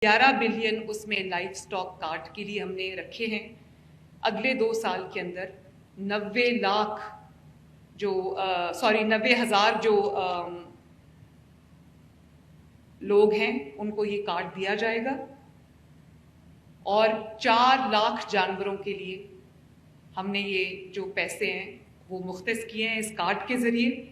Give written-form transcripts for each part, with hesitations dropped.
11 billion उसमें life stock card के लिए हमने रखे हैं। अगले 2 साल के अंदर 90,000 जो लोग हैं उनको ये कार्ड दिया जाएगा और 4 लाख जानवरों के लिए हमने ये जो पैसे हैं वो मुख्तस किए हैं इस कार्ड के ज़रिए।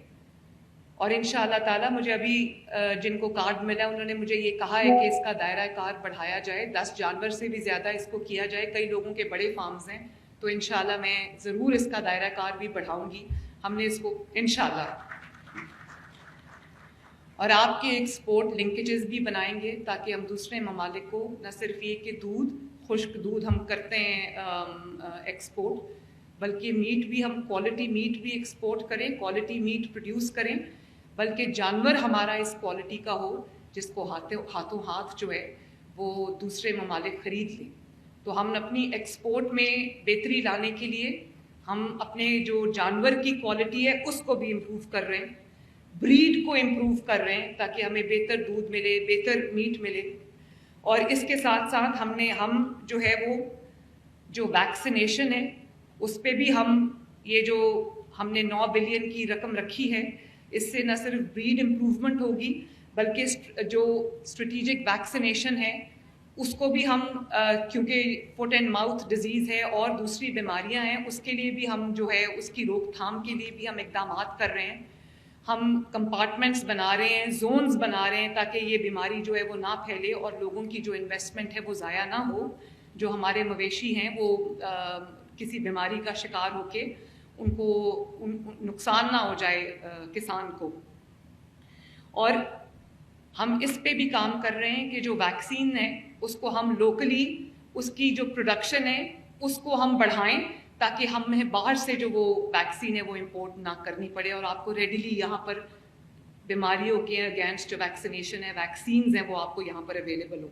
और इंशाअल्लाह ताला मुझे अभी जिनको कार्ड मिला उन्होंने मुझे ये कहा है कि इसका दायरा कार बढ़ाया जाए, 10 जानवर से भी ज़्यादा इसको किया जाए। कई लोगों के बड़े फार्म्स हैं तो इंशाअल्लाह मैं ज़रूर इसका दायरा कार भी बढ़ाऊंगी। हमने इसको इंशाअल्लाह और आपके एक्सपोर्ट लिंकेजेस भी बनाएंगे ताकि हम दूसरे ममालिक को न सिर्फ ये कि दूध, खुश्क दूध हम करते हैं एक्सपोर्ट, बल्कि मीट भी हम क्वालिटी मीट भी एक्सपोर्ट करें, क्वालिटी मीट प्रोड्यूस करें, बल्कि जानवर हमारा इस क्वालिटी का हो जिसको हाथों हाथ जो है वो दूसरे ममालिक ख़रीद लें। तो हम अपनी एक्सपोर्ट में बेहतरी लाने के लिए हम अपने जो जानवर की क्वालिटी है उसको भी इम्प्रूव कर रहे हैं, ब्रीड को इम्प्रूव कर रहे हैं ताकि हमें बेहतर दूध मिले, बेहतर मीट मिले। और इसके साथ साथ हम जो है वो जो वैक्सीनेशन है उस पर भी हम ये जो हमने 9 बिलियन की रकम रखी है, इससे न सिर्फ ब्रीड इम्प्रूवमेंट होगी बल्कि जो स्ट्रेटेजिक वैक्सीनेशन है उसको भी हम क्योंकि फुट एंड माउथ डिजीज़ है और दूसरी बीमारियां हैं उसके लिए भी हम जो है उसकी रोकथाम के लिए भी हम इकदाम कर रहे हैं। हम कंपार्टमेंट्स बना रहे हैं, जोन्स बना रहे हैं ताकि ये बीमारी जो है वो ना फैले और लोगों की जो इन्वेस्टमेंट है वो ज़ाया ना हो। जो हमारे मवेशी हैं वो किसी बीमारी का शिकार होके उनको नुकसान ना हो जाए किसान को। और हम इस पे भी काम कर रहे हैं कि जो वैक्सीन है उसको हम लोकली उसकी जो प्रोडक्शन है उसको हम बढ़ाएं ताकि हमें बाहर से जो वो वैक्सीन है वो इंपोर्ट ना करनी पड़े और आपको रेडिली यहाँ पर बीमारियों के अगेंस्ट जो वैक्सीनेशन है, वैक्सीन्स हैं, वो आपको यहाँ पर अवेलेबल हो।